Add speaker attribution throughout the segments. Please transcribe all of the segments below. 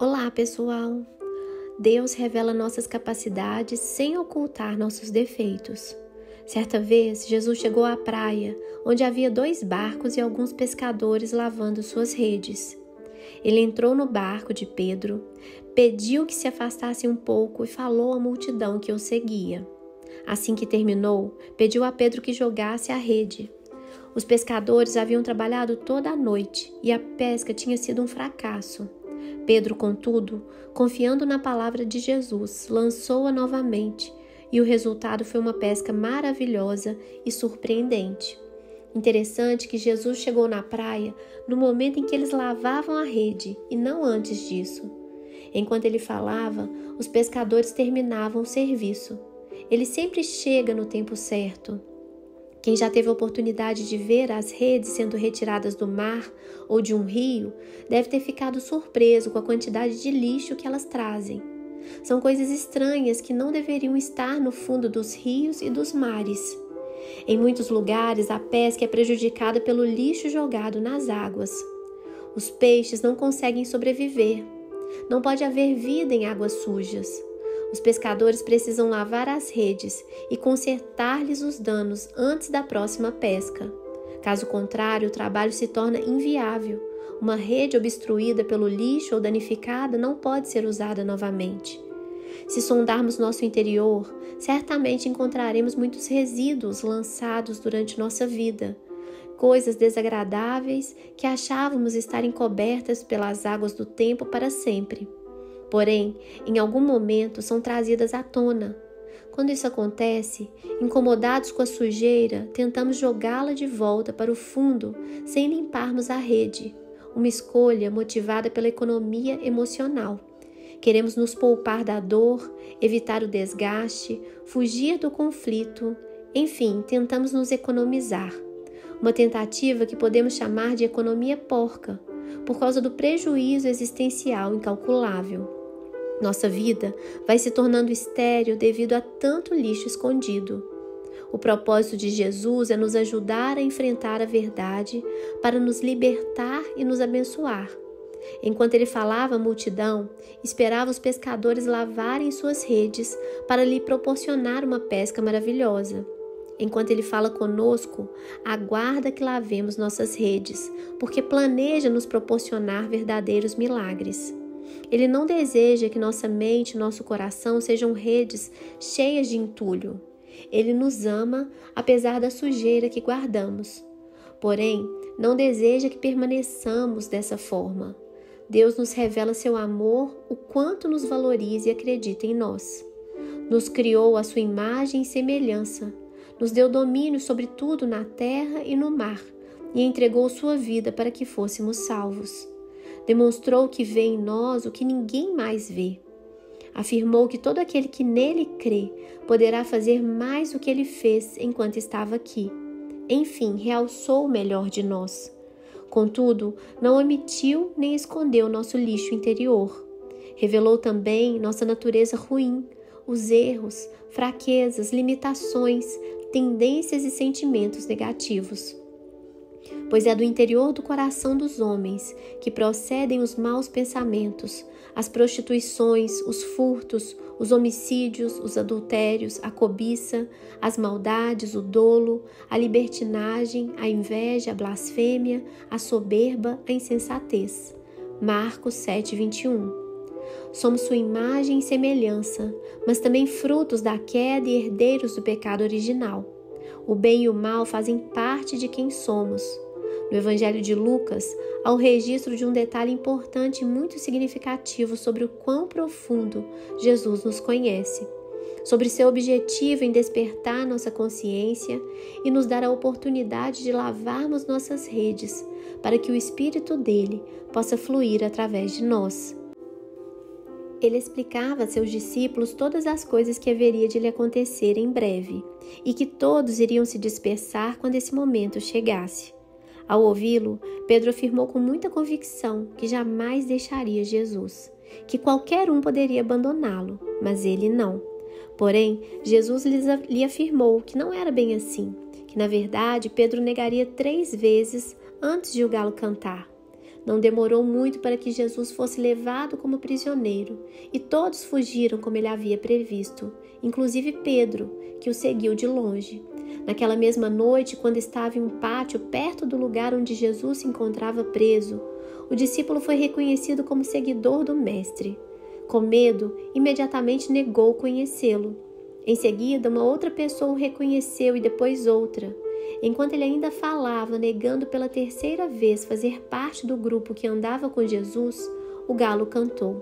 Speaker 1: Olá, pessoal! Deus revela nossas capacidades sem ocultar nossos defeitos. Certa vez, Jesus chegou à praia, onde havia 2 barcos e alguns pescadores lavando suas redes. Ele entrou no barco de Pedro, pediu que se afastasse um pouco e falou à multidão que o seguia. Assim que terminou, pediu a Pedro que jogasse a rede. Os pescadores haviam trabalhado toda a noite e a pesca tinha sido um fracasso. Pedro, contudo, confiando na palavra de Jesus, lançou-a novamente e o resultado foi uma pesca maravilhosa e surpreendente. Interessante que Jesus chegou na praia no momento em que eles lavavam a rede e não antes disso. Enquanto ele falava, os pescadores terminavam o serviço. Ele sempre chega no tempo certo. Quem já teve a oportunidade de ver as redes sendo retiradas do mar ou de um rio, deve ter ficado surpreso com a quantidade de lixo que elas trazem. São coisas estranhas que não deveriam estar no fundo dos rios e dos mares. Em muitos lugares, a pesca é prejudicada pelo lixo jogado nas águas. Os peixes não conseguem sobreviver. Não pode haver vida em águas sujas. Os pescadores precisam lavar as redes e consertar-lhes os danos antes da próxima pesca. Caso contrário, o trabalho se torna inviável. Uma rede obstruída pelo lixo ou danificada não pode ser usada novamente. Se sondarmos nosso interior, certamente encontraremos muitos resíduos lançados durante nossa vida. Coisas desagradáveis que achávamos estar encobertas pelas águas do tempo para sempre. Porém, em algum momento são trazidas à tona. Quando isso acontece, incomodados com a sujeira, tentamos jogá-la de volta para o fundo sem limparmos a rede, uma escolha motivada pela economia emocional. Queremos nos poupar da dor, evitar o desgaste, fugir do conflito, enfim, tentamos nos economizar. Uma tentativa que podemos chamar de economia porca, por causa do prejuízo existencial incalculável. Nossa vida vai se tornando estéril devido a tanto lixo escondido. O propósito de Jesus é nos ajudar a enfrentar a verdade para nos libertar e nos abençoar. Enquanto ele falava à multidão, esperava os pescadores lavarem suas redes para lhe proporcionar uma pesca maravilhosa. Enquanto ele fala conosco, aguarda que lavemos nossas redes, porque planeja nos proporcionar verdadeiros milagres. Ele não deseja que nossa mente e nosso coração sejam redes cheias de entulho. Ele nos ama, apesar da sujeira que guardamos. Porém, não deseja que permaneçamos dessa forma. Deus nos revela seu amor, o quanto nos valoriza e acredita em nós. Nos criou à sua imagem e semelhança. Nos deu domínio sobre tudo na terra e no mar, e entregou sua vida para que fôssemos salvos. Demonstrou que vê em nós o que ninguém mais vê. Afirmou que todo aquele que nele crê poderá fazer mais do que ele fez enquanto estava aqui. Enfim, realçou o melhor de nós. Contudo, não omitiu nem escondeu nosso lixo interior. Revelou também nossa natureza ruim, os erros, fraquezas, limitações, tendências e sentimentos negativos. Pois é do interior do coração dos homens que procedem os maus pensamentos, as prostituições, os furtos, os homicídios, os adultérios, a cobiça, as maldades, o dolo, a libertinagem, a inveja, a blasfêmia, a soberba, a insensatez. Marcos 7:21. Somos sua imagem e semelhança, mas também frutos da queda e herdeiros do pecado original. O bem e o mal fazem parte de quem somos. No Evangelho de Lucas, há o registro de um detalhe importante e muito significativo sobre o quão profundo Jesus nos conhece, sobre seu objetivo em despertar nossa consciência e nos dar a oportunidade de lavarmos nossas redes, para que o Espírito dele possa fluir através de nós. Ele explicava a seus discípulos todas as coisas que haveria de lhe acontecer em breve, e que todos iriam se dispersar quando esse momento chegasse. Ao ouvi-lo, Pedro afirmou com muita convicção que jamais deixaria Jesus, que qualquer um poderia abandoná-lo, mas ele não. Porém, Jesus lhe afirmou que não era bem assim, que na verdade Pedro negaria 3 vezes antes de o galo cantar. Não demorou muito para que Jesus fosse levado como prisioneiro, e todos fugiram como ele havia previsto, inclusive Pedro, que o seguiu de longe. Naquela mesma noite, quando estava em um pátio perto do lugar onde Jesus se encontrava preso, o discípulo foi reconhecido como seguidor do Mestre. Com medo, imediatamente negou conhecê-lo. Em seguida, uma outra pessoa o reconheceu e depois outra. Enquanto ele ainda falava, negando pela terceira vez fazer parte do grupo que andava com Jesus, o galo cantou.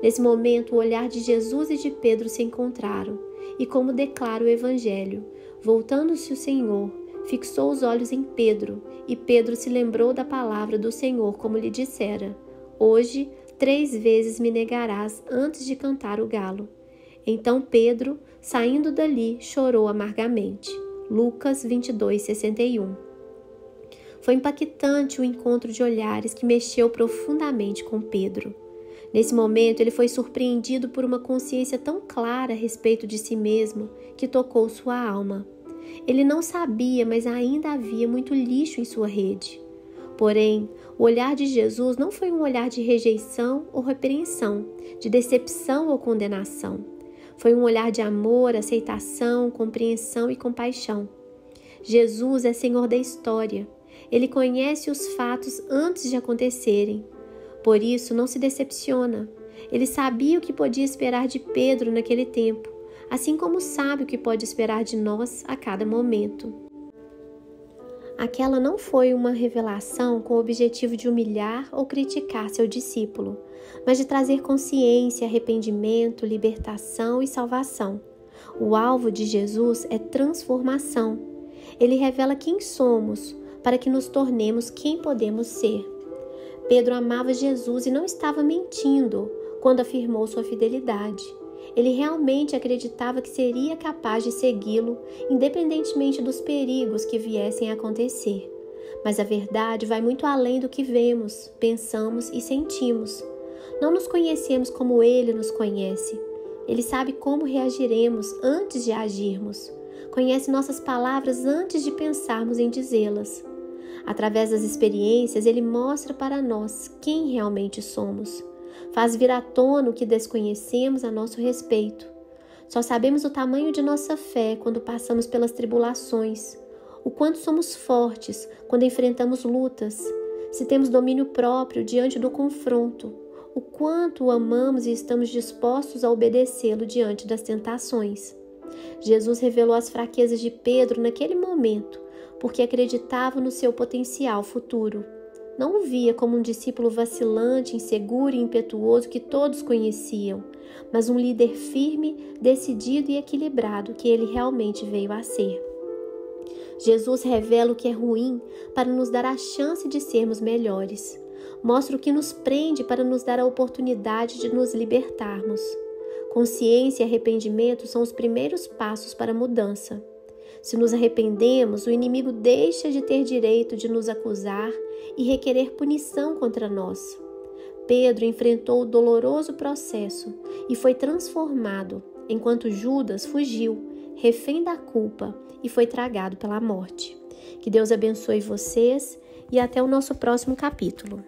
Speaker 1: Nesse momento, o olhar de Jesus e de Pedro se encontraram, e como declara o Evangelho, voltando-se o Senhor, fixou os olhos em Pedro, e Pedro se lembrou da palavra do Senhor, como lhe dissera: Hoje, 3 vezes me negarás antes de cantar o galo. Então Pedro, saindo dali, chorou amargamente. Lucas 22:61. Foi impactante o encontro de olhares que mexeu profundamente com Pedro. Nesse momento, ele foi surpreendido por uma consciência tão clara a respeito de si mesmo que tocou sua alma. Ele não sabia, mas ainda havia muito lixo em sua rede. Porém, o olhar de Jesus não foi um olhar de rejeição ou repreensão, de decepção ou condenação. Foi um olhar de amor, aceitação, compreensão e compaixão. Jesus é Senhor da história. Ele conhece os fatos antes de acontecerem. Por isso, não se decepciona. Ele sabia o que podia esperar de Pedro naquele tempo, assim como sabe o que pode esperar de nós a cada momento. Aquela não foi uma revelação com o objetivo de humilhar ou criticar seu discípulo, mas de trazer consciência, arrependimento, libertação e salvação. O alvo de Jesus é transformação. Ele revela quem somos, para que nos tornemos quem podemos ser. Pedro amava Jesus e não estava mentindo quando afirmou sua fidelidade. Ele realmente acreditava que seria capaz de segui-lo, independentemente dos perigos que viessem a acontecer. Mas a verdade vai muito além do que vemos, pensamos e sentimos. Não nos conhecemos como Ele nos conhece. Ele sabe como reagiremos antes de agirmos. Conhece nossas palavras antes de pensarmos em dizê-las. Através das experiências, Ele mostra para nós quem realmente somos. Faz vir à tona o que desconhecemos a nosso respeito. Só sabemos o tamanho de nossa fé quando passamos pelas tribulações, o quanto somos fortes quando enfrentamos lutas, se temos domínio próprio diante do confronto, o quanto o amamos e estamos dispostos a obedecê-lo diante das tentações. Jesus revelou as fraquezas de Pedro naquele momento, porque acreditava no seu potencial futuro. Não o via como um discípulo vacilante, inseguro e impetuoso que todos conheciam, mas um líder firme, decidido e equilibrado que ele realmente veio a ser. Jesus revela o que é ruim para nos dar a chance de sermos melhores. Mostra o que nos prende para nos dar a oportunidade de nos libertarmos. Consciência e arrependimento são os primeiros passos para a mudança. Se nos arrependemos, o inimigo deixa de ter direito de nos acusar e requerer punição contra nós. Pedro enfrentou o doloroso processo e foi transformado, enquanto Judas fugiu, refém da culpa, e foi tragado pela morte. Que Deus abençoe vocês e até o nosso próximo capítulo.